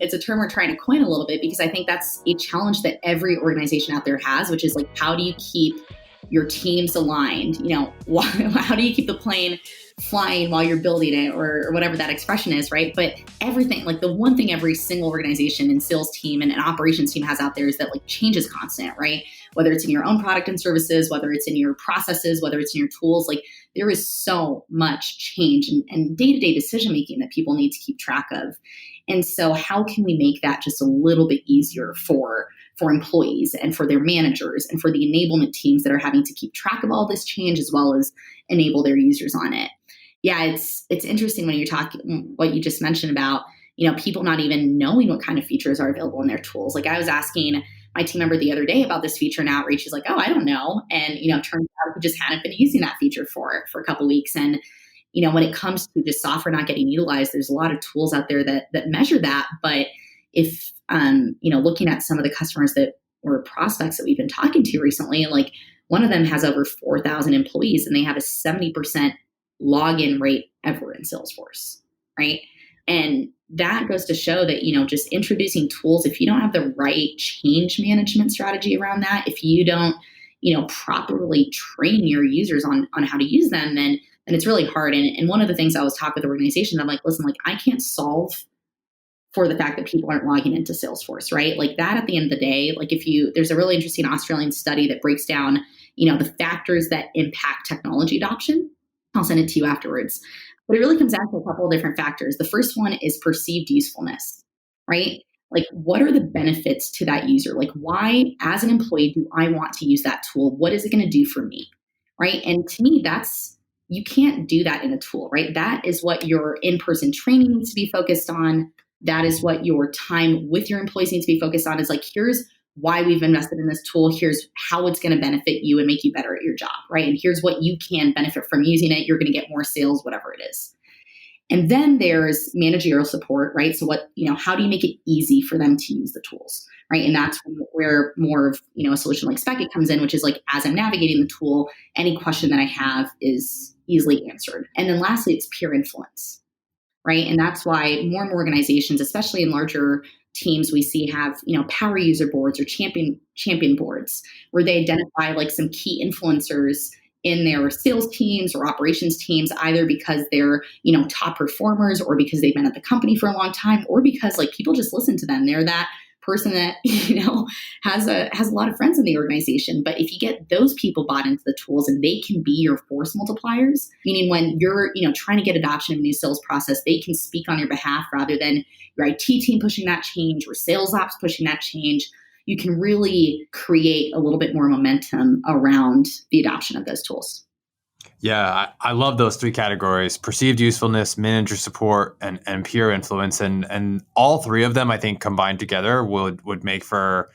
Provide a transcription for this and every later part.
it's a term we're trying to coin a little bit because I think that's a challenge that every organization out there has, which is like, how do you keep your teams aligned? How do you keep the plane flying while you're building it, or whatever that expression is, right? But everything, like the one thing every single organization and sales team and an operations team has out there is that like change is constant, right? Whether it's in your own product and services, whether it's in your processes, whether it's in your tools, like there is so much change and day-to-day decision-making that people need to keep track of. And so how can we make that just a little bit easier for employees and for their managers and for the enablement teams that are having to keep track of all this change as well as enable their users on it? Yeah, it's interesting when you're talking what you just mentioned about, people not even knowing what kind of features are available in their tools. Like I was asking my team member the other day about this feature in Outreach. He's like, oh, I don't know. And, turns out he just hadn't been using that feature for a couple of weeks. And, when it comes to just software not getting utilized, there's a lot of tools out there that measure that. But if, looking at some of the customers that or prospects that we've been talking to recently, like one of them has over 4,000 employees and they have a 70% login rate ever in Salesforce, right? And that goes to show that, just introducing tools, if you don't have the right change management strategy around that, if you don't, properly train your users on how to use them, then it's really hard. And one of the things I was talking with organizations, I'm like, listen, like I can't solve for the fact that people aren't logging into Salesforce, right? Like that at the end of the day, like there's a really interesting Australian study that breaks down, the factors that impact technology adoption. I'll send it to you afterwards. But it really comes down to a couple of different factors. The first one is perceived usefulness, right? Like what are the benefits to that user? Like why, as an employee, do I want to use that tool? What is it going to do for me, right? And to me, you can't do that in a tool, right? That is what your in-person training needs to be focused on. That is what your time with your employees needs to be focused on, is like, here's why we've invested in this tool. Here's how it's going to benefit you and make you better at your job, right? And here's what you can benefit from using it. You're going to get more sales, whatever it is. And then there's managerial support, right? So how do you make it easy for them to use the tools, right? And that's where more of, a solution like Spekit comes in, which is like, as I'm navigating the tool, any question that I have is easily answered. And then lastly, it's peer influence, right? And that's why more and more organizations, especially in larger teams, we see have, power user boards or champion boards where they identify like some key influencers in their sales teams or operations teams, either because they're, top performers or because they've been at the company for a long time, or because like people just listen to them. They're that person that, has a lot of friends in the organization. But if you get those people bought into the tools and they can be your force multipliers, meaning when you're, trying to get adoption of a new sales process, they can speak on your behalf rather than your IT team pushing that change or sales ops pushing that change, you can really create a little bit more momentum around the adoption of those tools. Yeah, I love those three categories: perceived usefulness, manager support, and peer influence. And all three of them, I think, combined together would make for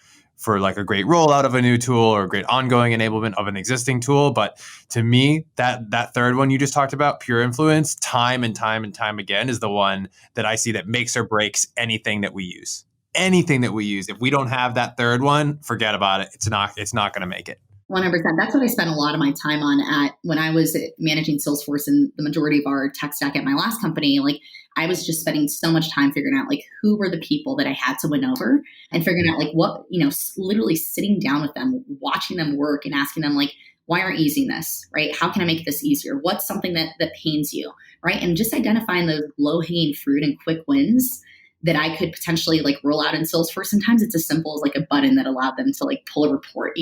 like a great rollout of a new tool or a great ongoing enablement of an existing tool. But to me, that third one you just talked about, peer influence, time and time and time again, is the one that I see that makes or breaks anything that we use. Anything that we use. If we don't have that third one, forget about it. It's not going to make it. 100%. That's what I spent a lot of my time on when I was managing Salesforce and the majority of our tech stack at my last company. Like I was just spending so much time figuring out like who were the people that I had to win over and figuring out like what, literally sitting down with them, watching them work and asking them like, why aren't you using this, right? How can I make this easier? What's something that pains you, right? And just identifying those low-hanging fruit and quick wins that I could potentially like roll out in Salesforce. Sometimes it's as simple as like a button that allowed them to like pull a report,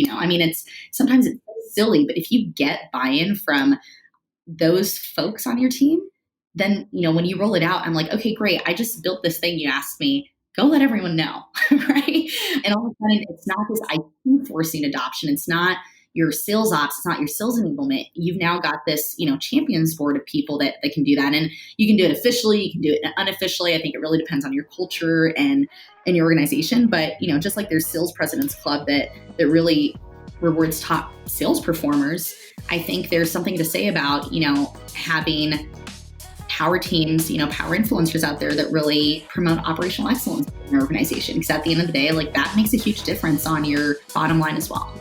sometimes it's silly, but if you get buy-in from those folks on your team, then, when you roll it out, I'm like, okay, great. I just built this thing you asked me, go let everyone know, right? And all of a sudden it's not this IT forcing adoption. It's not your sales ops, it's not your sales enablement. You've now got this, champions board of people that can do that. And you can do it officially, you can do it unofficially. I think it really depends on your culture and your organization. But, just like there's Sales Presidents Club that really rewards top sales performers, I think there's something to say about, having power teams, power influencers out there that really promote operational excellence in your organization. Because at the end of the day, like that makes a huge difference on your bottom line as well.